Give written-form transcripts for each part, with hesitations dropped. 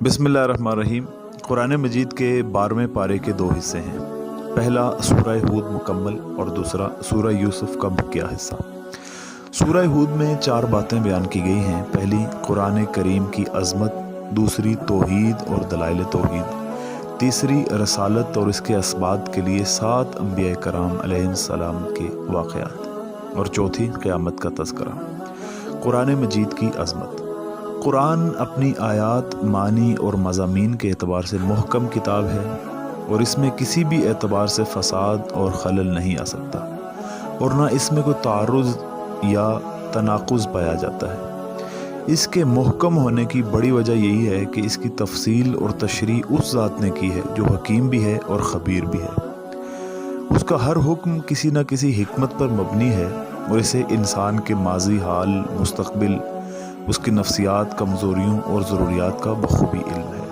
बिस्मिल्लाहिर्रहमानिर्रहीम। कुरान मजीद के 12वें पारे के दो हिस्से हैं। पहला सूरह हूद मुकम्मल और दूसरा सूरह यूसुफ का बकिया हिस्सा। सूरह हूद में 4 बातें बयान की गई हैं। पहली, कुरान करीम की अज़मत। दूसरी, तौहीद और दलाइल तौहीद। तीसरी, रसालत और इसके असबाब के लिए 7 अंबिया कराम अलैहिस्सलाम के वाक़यात। और चौथी, क़यामत का तज़किरा। कुरान मजीद की अज़मत। कुरान अपनी आयात, मानी और मज़ामीन के एतबार से मुहकम किताब है और इसमें किसी भी एतबार से फ़साद और खलल नहीं आ सकता और ना इसमें कोई तारुज़ या तनाकुज़ पाया जाता है। इसके मुहकम होने की बड़ी वजह यही है कि इसकी तफसील और तशरीह उस ज़ात ने की है जो हकीम भी है और ख़बीर भी है। उसका हर हुक्म किसी न किसी हिकमत पर मबनी है और इसे इंसान के माजी हाल, मुस्तक़बिल, उसकी नफ्सियात, कमज़ोरियों और ज़रूरियात का बखूबी इल्म है।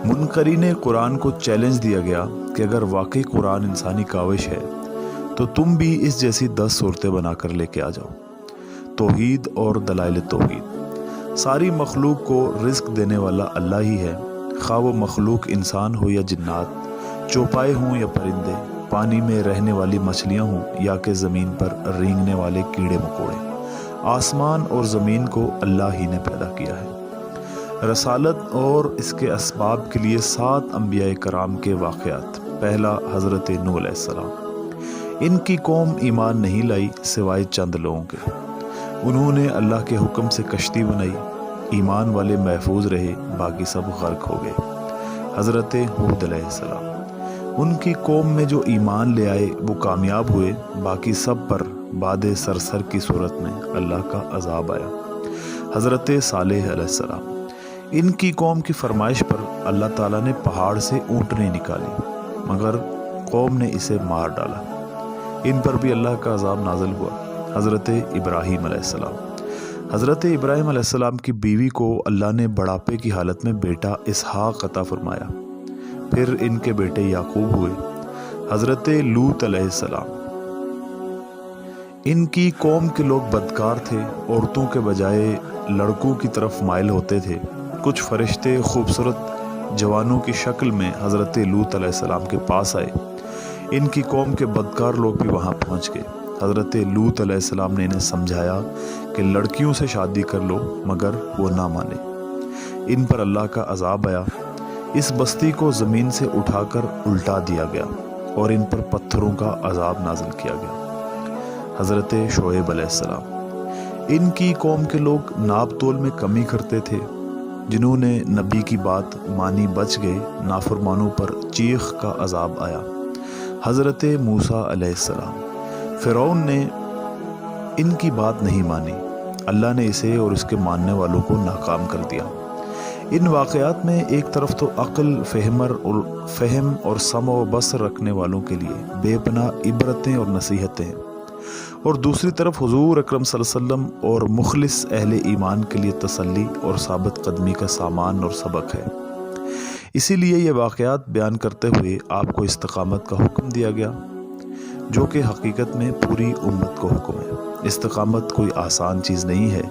मुनकरीन कुरान को चैलेंज दिया गया कि अगर वाकई कुरान इंसानी काविश है तो तुम भी इस जैसी 10 सूरतें बनाकर लेके आ जाओ। तौहीद और दलाइल तौहीद। सारी मखलूक को रिज़्क़ देने वाला अल्लाह ही है, खा वो मखलूक इंसान हो या जिन्नात, चौपाए हों या परिंदे, पानी में रहने वाली मछलियाँ हों या कि ज़मीन पर रेंगने वाले कीड़े मकोड़े। आसमान और ज़मीन को अल्लाह ही ने पैदा किया है। रसालत और इसके असबाब के लिए 7 अंबिया कराम के वाक़यात। पहला, हज़रत नूह अलैहिस्सलाम। इनकी कौम ईमान नहीं लाई सिवाय चंद लोगों के। उन्होंने अल्लाह के हुक्म से कश्ती बनाई, ईमान वाले महफूज रहे, बाकी सब गर्क हो गए। हज़रत हूद अलैहिस्सलाम। उनकी कौम में जो ईमान ले आए वो कामयाब हुए, बाकी सब पर बादे सरसर की सूरत में अल्लाह का अज़ाब आया। हज़रत सालेह अलैहिस्सलाम। इनकी कौम की फरमाइश पर अल्लाह ताला ने पहाड़ से ऊँटने निकाली, मगर कौम ने इसे मार डाला। इन पर भी अल्लाह का अज़ाब नाज़िल हुआ। हज़रत इब्राहीम अलैहिस्सलाम। हज़रत इब्राहीम अलैहिस्सलाम की बीवी को अल्लाह ने बुढ़ापे की हालत में बेटा इसहाक़ अता फरमाया। फिर इनके बेटे याकूब हुए। हज़रत लूत अलैहिस्सलाम। इनकी कौम के लोग बदकार थे, औरतों के बजाय लड़कों की तरफ माइल होते थे। कुछ फरिश्ते खूबसूरत जवानों की शक्ल में हज़रत लूत अलैहिस्सलाम के पास आए। इनकी कौम के बदकार लोग भी वहाँ पहुँच गए। हज़रत लूत अलैहिस्सलाम ने इन्हें समझाया कि लड़कियों से शादी कर लो, मगर वो ना माने। इन पर अल्लाह का अज़ाब आया। इस बस्ती को ज़मीन से उठाकर उल्टा दिया गया और इन पर पत्थरों का अज़ाब नाज़िल किया गया। हज़रत शोएब अलैहिस्सलाम। इनकी कौम के लोग नाप तोल में कमी करते थे। जिन्होंने नबी की बात मानी बच गए, नाफरमानों पर चीख का अज़ाब आया। हज़रत मूसा अलैहिस्सलाम। फ़िरौन ने इनकी बात नहीं मानी, अल्लाह ने इसे और इसके मानने वालों को नाकाम कर दिया। इन वाक़यात में एक तरफ तो अक्ल, फ़हम और सम व बसर रखने वालों के लिए बेपनाह इबरतें और नसीहतें हैं और दूसरी तरफ हुज़ूर अकरम सल्लल्लाहु अलैहि वसल्लम और मुखलिस अहले ईमान के लिए तसल्ली और साबित कदमी का सामान और सबक है। इसीलिए ये वाक़यात बयान करते हुए आपको इस्तिक़ामत का हुक्म दिया गया, जो कि हकीकत में पूरी उम्मत को हुक्म है। इस्तिक़ामत कोई आसान चीज़ नहीं है,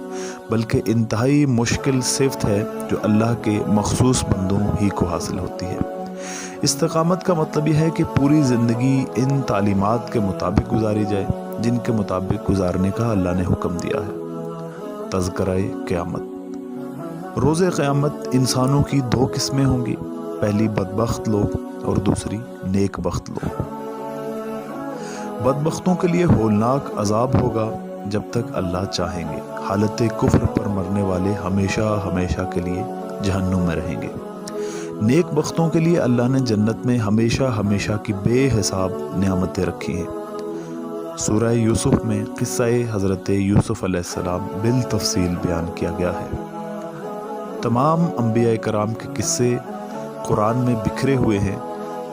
बल्कि इंतहाई मुश्किल सिफ़त है जो अल्लाह के मख़सूस बंदों ही को हासिल होती है। इस्तिक़ामत का मतलब यह है कि पूरी ज़िंदगी इन तालीमात के मुताबिक गुजारी जाए जिनके मुताबिक गुजारने का अल्लाह ने हुक्म दिया है। तज़किरा क़यामत। रोज़े क़यामत इंसानों की 2 किस्में होंगी। पहली, बदबख्त लोग और दूसरी, नेक बख्त लोग। बदबख्तों के लिए होलनाक अज़ाब होगा जब तक अल्लाह चाहेंगे। हालत कुफ्र पर मरने वाले हमेशा हमेशा के लिए जहन्नुम में रहेंगे। नेक बख्तों के लिए अल्लाह ने जन्नत में हमेशा हमेशा की बेहिसाब नेमतें रखी हैं। सूरह यूसुफ में किस्सा-ए हज़रत यूसुफ अलैहिस्सलाम बिल तफसील बयान किया गया है। तमाम अंबिया कराम के किस्से कुरान में बिखरे हुए हैं,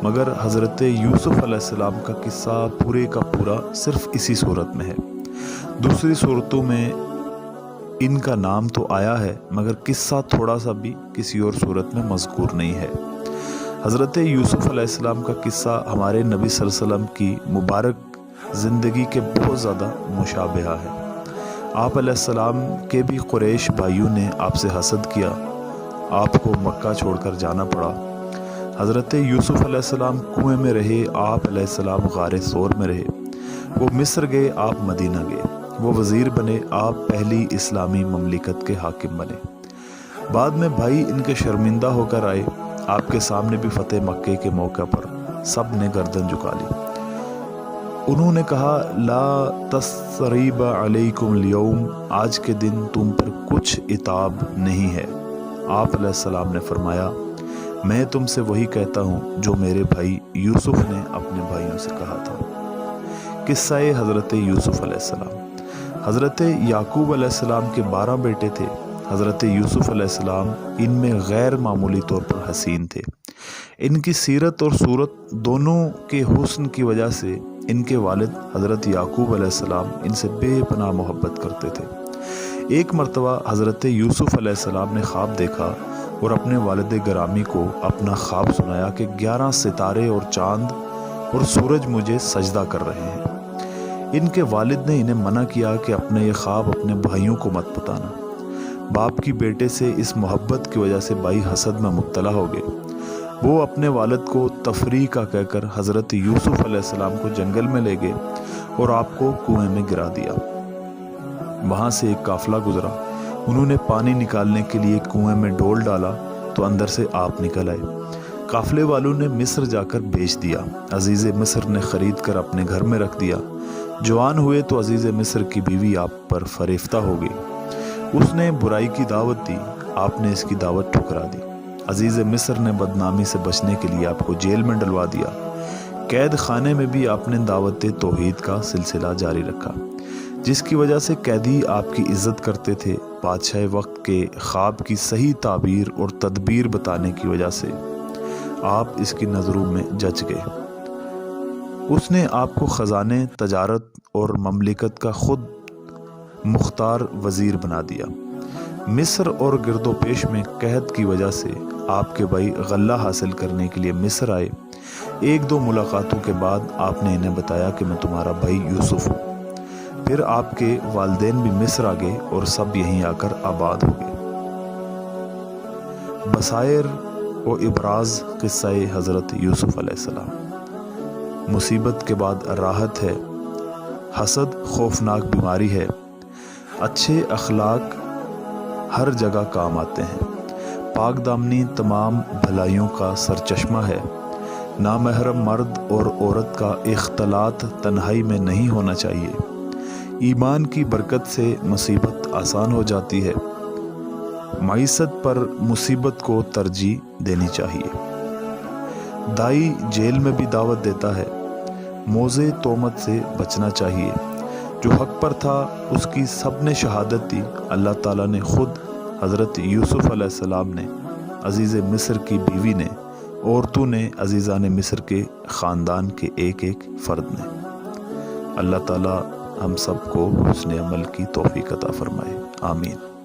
मगर हज़रत यूसुफ अलैहिस्सलाम का किस्सा पूरे का पूरा सिर्फ़ इसी सूरत में है। दूसरी सूरतों में इनका नाम तो आया है, मगर किस्सा थोड़ा सा भी किसी और सूरत में मज़कूर नहीं है। हज़रत यूसुफ अलैहिस्सलाम का किस्सा हमारे नबी सल्लल्लाहु अलैहि वसल्लम की मुबारक ज़िंदगी के बहुत ज़्यादा मुशाबिहा है। आप अलैहिस्सलाम के भी कुरैश भाइयों ने आपसे हसद किया आपको मक्का छोड़कर जाना पड़ा। हज़रत यूसुफ़ अलैहिस्सलाम कुएं में रहे, आप अलैहिस्सलाम गारे सोर में रहे। वो मिस्र गए, आप मदीना गए। वो वज़ीर बने, आप पहली इस्लामी ममलिकत के हाकिम बने। बाद में भाई इनके शर्मिंदा होकर आए। आपके सामने भी फ़तेह मक्के के मौके पर सब ने गर्दन झुका ली। उन्होंने कहा, ला तस्रीब अलैकुम अल-यौम, आज के दिन तुम पर कुछ इताब नहीं है। आप अलैहिस्सलाम ने फरमाया, मैं तुमसे वही कहता हूँ जो मेरे भाई यूसुफ ने अपने भाइयों से कहा था। किस्सा-ए हज़रत यूसुफ अलैहिस्सलाम। हज़रत याकूब अलैहिस्सलाम के 12 बेटे थे। हज़रत यूसुफ अलैहिस्सलाम इनमें गैर मामूली तौर पर हसीन थे। इनकी सीरत और सूरत दोनों के हुस्न की वजह से इनके वालिद हज़रत याकूब अलैहिस्सलाम इनसे बेपनाह मोहब्बत करते थे। एक मरतबा हज़रत यूसुफ अलैहिस्सलाम ने ख्वाब देखा और अपने वालिद गिरामी को अपना ख्वाब सुनाया कि 11 सितारे और चांद और सूरज मुझे सजदा कर रहे हैं। इनके वालिद ने इन्हें मना किया कि अपने ये ख्वाब अपने भाइयों को मत बताना। बाप की बेटे से इस मोहब्बत की वजह से भाई हसद में मुब्तला हो गए। वो अपने वालिद को तफरीह का कहकर हज़रत यूसुफ अलैहिस्सलाम को जंगल में ले गए और आपको कुएं में गिरा दिया। वहाँ से एक काफिला गुजरा। उन्होंने पानी निकालने के लिए कुएं में डोल डाला तो अंदर से आप निकल आए। काफिले वालों ने मिस्र जाकर बेच दिया। अजीज़ मिस्र ने ख़रीद कर अपने घर में रख दिया। जवान हुए तो अजीज़ मिस्र की बीवी आप पर फरेफ्ता हो गई। उसने बुराई की दावत दी, आपने इसकी दावत ठुकरा दी। अजीज़ मिस्र ने बदनामी से बचने के लिए आपको जेल में डलवा दिया। कैद खाने में भी आपने दावत तौहीद का सिलसिला जारी रखा, जिसकी वजह से कैदी आपकी इज्जत करते थे। बादशाह वक्त के ख्वाब की सही ताबीर और तदबीर बताने की वजह से आप इसकी नज़रों में जच गए। उसने आपको ख़जाने, तजारत और ममलिकत का खुद मुख्तार वज़ीर बना दिया। मिस्र और गिरदोपेश में कहत की वजह से आपके भाई गल्ला हासिल करने के लिए मिस्र आए। 1-2 मुलाकातों के बाद आपने इन्हें बताया कि मैं तुम्हारा भाई यूसुफ हूँ। फिर आपके वालिदैन भी मिस्र आ गए और सब यहीं आकर आबाद हो गए। बसायर व इब्राज किस्सा-ए हज़रत यूसुफ अलैहिस्सलाम। मुसीबत के बाद राहत है, हसद खौफनाक बीमारी है, अच्छे अखलाक हर जगह काम आते हैं, पाक दामनी तमाम भलाइयों का सरचश्मा है, नामहरम मर्द और औरत का इख्तलात तन्हाई में नहीं होना चाहिए, ईमान की बरकत से मुसीबत आसान हो जाती है, मईसत पर मुसीबत को तरजीह देनी चाहिए। दाई जेल में भी दावत देता है, मोज़े तोमत से बचना चाहिए। जो हक पर था उसकी सब ने शहादत दी। अल्लाह ताला ने खुद हज़रत यूसुफ अलैहिस्सलाम ने, अजीज़ मिस्र की बीवी ने, औरतों ने, अजीज़ान मिस्र के ख़ानदान के एक फ़र्द ने। अल्लाह ताला हम सब को हुस्न अमल की तौफ़ीक़ अता फ़रमाए। आमीन।